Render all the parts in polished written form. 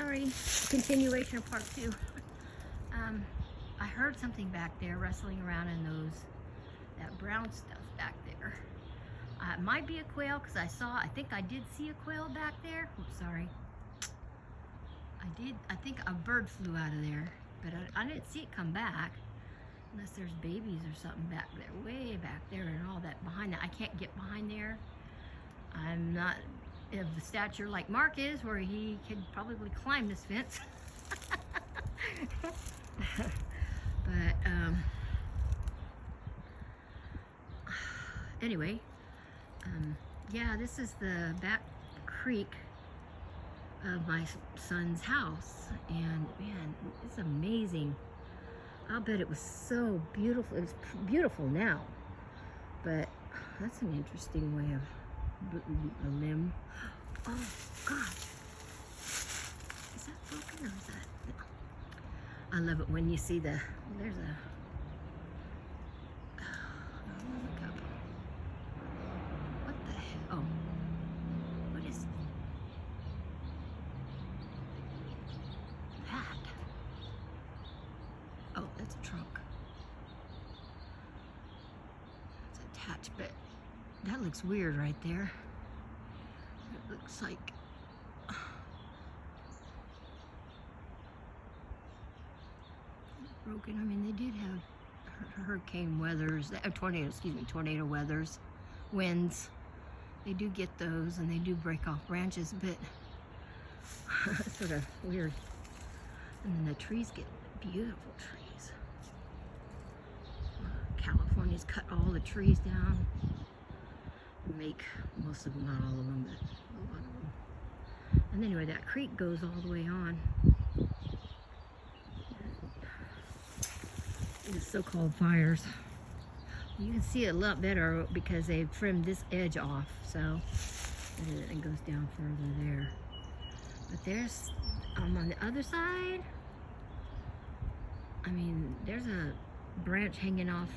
sorry, continuation of part 2. I heard something back there rustling around in that brown stuff back there. It might be a quail because I think I did see a quail back there. Oops, sorry. I think a bird flew out of there, but I didn't see it come back unless there's babies or something back there, way back there and all that behind that. I can't get behind there. I'm not of the stature like Mark is, where he could probably climb this fence. But anyway, yeah, this is the back creek of my son's house, and man, it's amazing. I'll bet it was so beautiful. It was beautiful now, but that's an interesting way of a limb. Oh God, is that broken or is that? I love it when you see there's a. Look up. What the hell? Oh, what is that? Oh, that's a trunk. It's attached, but that looks weird right there. It looks like broken. I mean, they did have hurricane weathers, tornado weathers, winds. They do get those, and they do break off branches, but it's sort of weird. And then the trees get beautiful trees. California's cut all the trees down. Make most of them, not all of them, but a lot of them. And anyway, that creek goes all the way on. These so-called fires. You can see it a lot better because they've trimmed this edge off, so it goes down further there. But there's, on the other side, I mean, there's a branch hanging off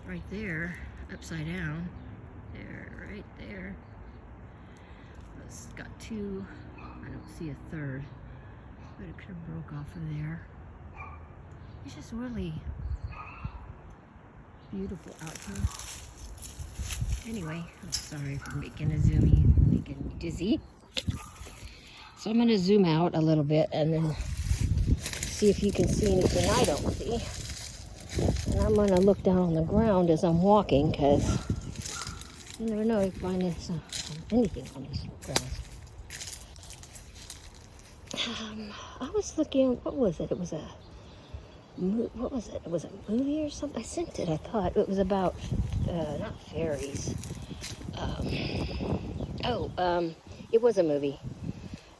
right there, upside down. There, right there. It's got two. I don't see a third, but it could have broke off of there. It's just really beautiful out here. Anyway, I'm sorry for making me dizzy. So I'm going to zoom out a little bit and then see if you can see anything I don't see. And I'm going to look down on the ground as I'm walking, because you never know, you find anything on this ground. I was looking, what was it? It was what was it? It was a movie or something? I sent it, I thought. It was about, not fairies. It was a movie.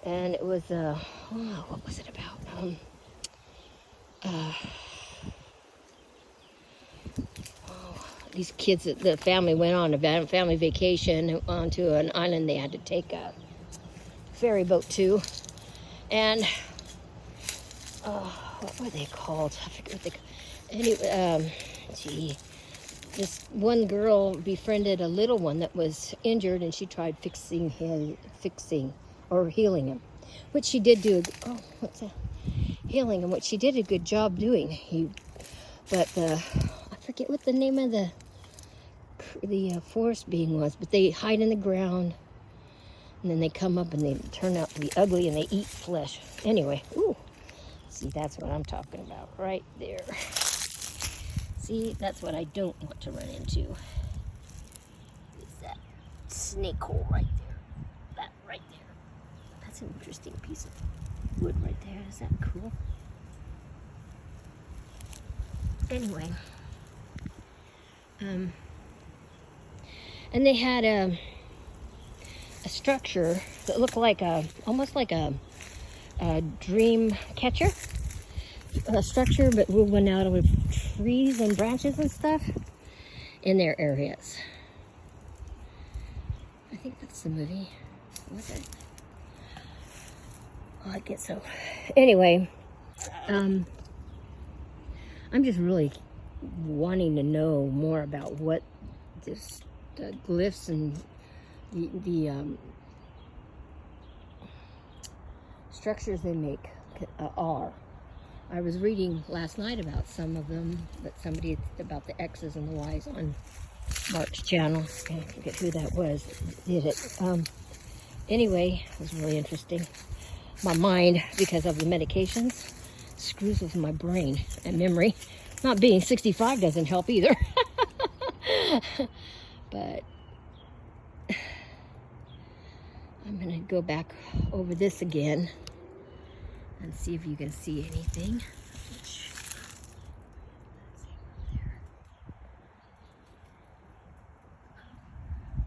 And it was, what was it about? These kids, the family went on a family vacation onto an island they had to take a ferry boat to. And, what were they called? I forget what they called. Anyway, this one girl befriended a little one that was injured, and she tried healing him, which she did do. Healing him, which she did a good job doing. But I forget what the name of the forest being was, but they hide in the ground, and then they come up and they turn out to be ugly, and they eat flesh. Anyway, ooh, see, that's what I'm talking about right there. See, that's what I don't want to run into. Is that snake hole right there? That right there. That's an interesting piece of wood right there. Is that cool? Anyway, and they had a structure that looked like almost like a dream catcher. A structure, but woven out of trees and branches and stuff in their areas. I think that's the movie. Was it? Oh, I guess so. Anyway, I'm just really wanting to know more about what the glyphs and the structures they make are. I was reading last night about some of them, but somebody about the X's and the Y's on Mark's channel. I forget who that was that did it. Anyway, it was really interesting. My mind, because of the medications, screws with my brain and memory. Not being 65 doesn't help either. But I'm gonna go back over this again and see if you can see anything.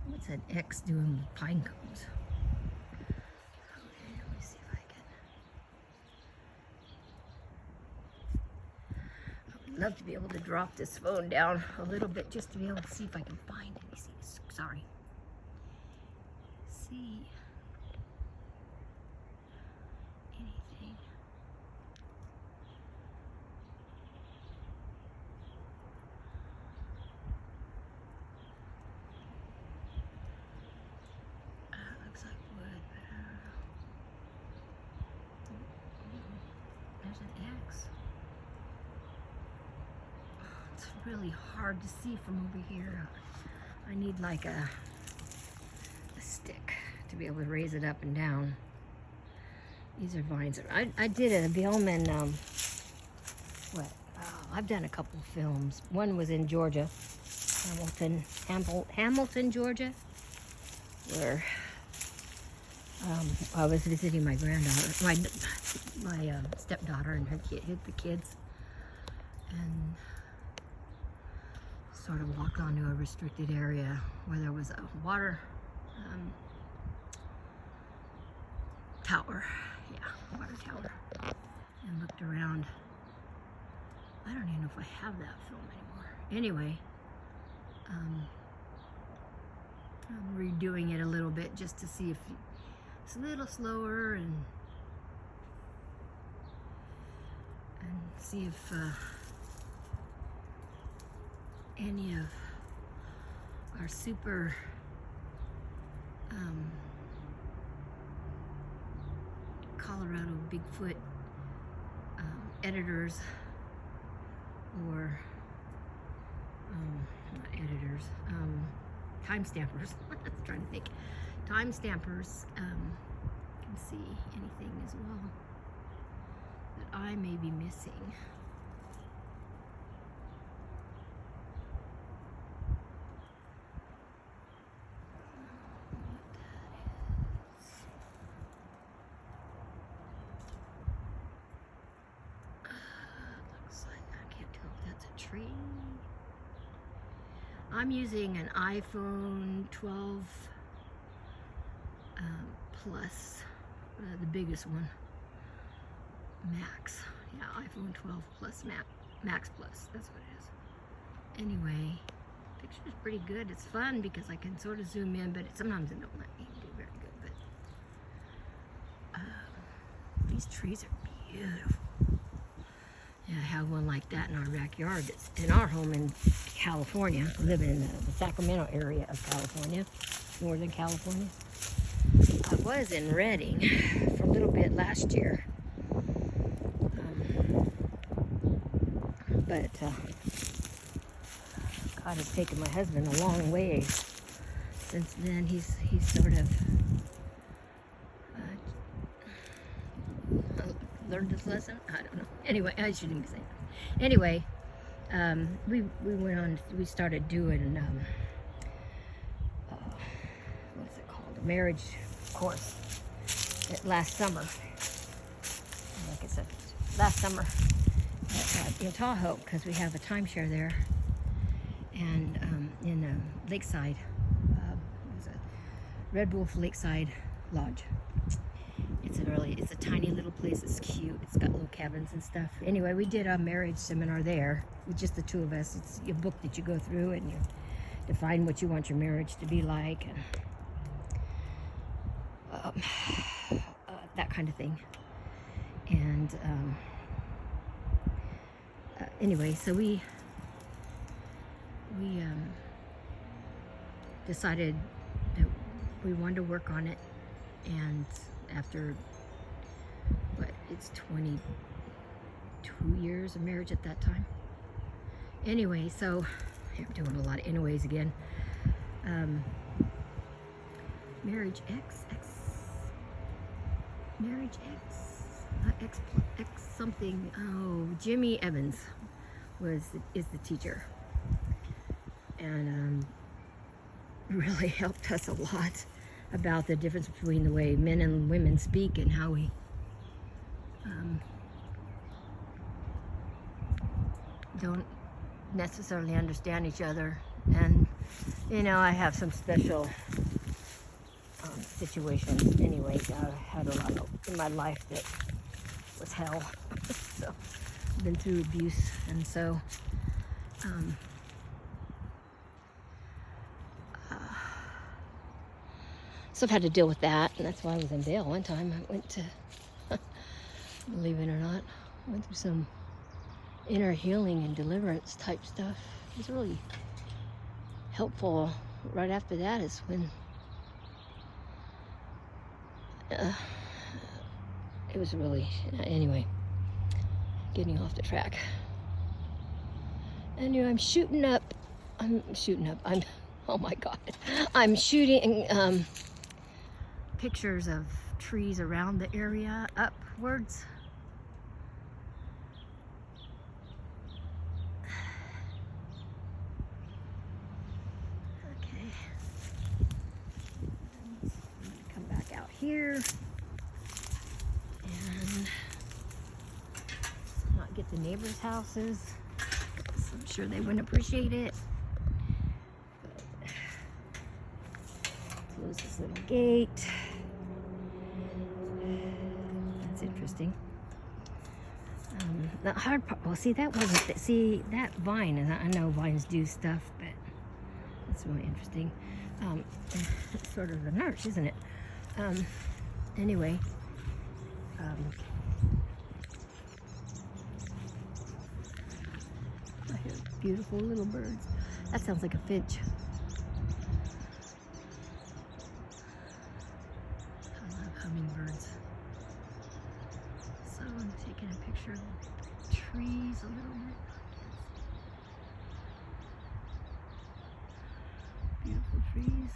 What's an X doing with pine cones? Okay, let me see if I would love to be able to drop this phone down a little bit just to be able to see if I can find anything. Sorry. See anything. Looks like wood, but I don't know. There's an X. It's really hard to see from over here. I need like a stick to be able to raise it up and down. These are vines. I did a film in, I've done a couple films. One was in Georgia, Hamilton, Georgia, where I was visiting my granddaughter, my stepdaughter and her the kids, and sort of walked onto a restricted area where there was a water tower. Yeah, water tower. And looked around. I don't even know if I have that film anymore. Anyway, I'm redoing it a little bit just to see if it's a little slower and see if any of our super Colorado Bigfoot editors or not editors, time stampers. I was trying to think. Time stampers can see anything as well that I may be missing. Tree. I'm using an iPhone 12 Plus, the biggest one, Max. Yeah, iPhone 12 Plus, Max Plus, that's what it is. Anyway, picture's pretty good. It's fun because I can sort of zoom in, but sometimes it don't let me do very good. But these trees are beautiful. Yeah, I have one like that in our backyard. It's in our home in California. We live in the Sacramento area of California, Northern California. I was in Redding for a little bit last year. But God has taken my husband a long way since then. He's sort of learned his lesson. I don't know. Anyway, I shouldn't even say that. Anyway, we started doing what's it called? A marriage course last summer. Like I said, last summer in Tahoe, because we have a timeshare there, and in Lakeside, there's a Red Wolf Lakeside Lodge. It's a tiny little place. It's cute. It's got little cabins and stuff. Anyway, we did a marriage seminar there with just the two of us. It's a book that you go through and you define what you want your marriage to be like, and that kind of thing. And anyway, so we decided that we wanted to work on it, and after it's 22 years of marriage at that time. Anyway, so I'm doing a lot of anyways again. Marriage X, something. Oh, Jimmy Evans is the teacher, and really helped us a lot about the difference between the way men and women speak and how we don't necessarily understand each other. And you know, I have some special situations anyways. I had a lot in my life that was hell. So I've been through abuse, and so so I've had to deal with that, and that's why I was in Vail one time. I went to, believe it or not, I went through some inner healing and deliverance type stuff. It was really helpful. Right after that is when it was really, anyway, getting off the track. Anyway, I'm shooting up, oh my God, I'm shooting pictures of trees around the area upwards. Okay, I'm gonna come back out here and not get the neighbors' houses. I'm sure they wouldn't appreciate it. But close this little gate. That's interesting. The hard part, well, see, that wasn't, see, that vine, and I know vines do stuff, but it's really interesting. It's sort of a nurse, isn't it? Anyway, I hear beautiful little birds. That sounds like a finch. I love hummingbirds. So I'm taking a picture of the trees a little bit. Beautiful trees.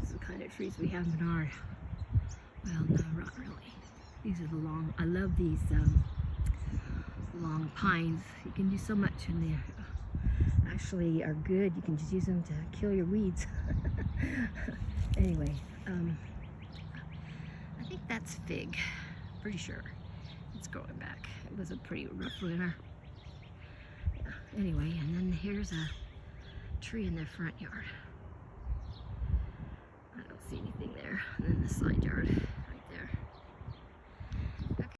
This is the kind of trees we have in our, well, no, not really. These are the long, I love these long pines. You can do so much, and they actually are good. You can just use them to kill your weeds. Anyway, I think that's fig. Pretty sure it's growing back. It was a pretty rough winter. Yeah. Anyway, and then here's a tree in their front yard. I don't see anything there. And then the side yard.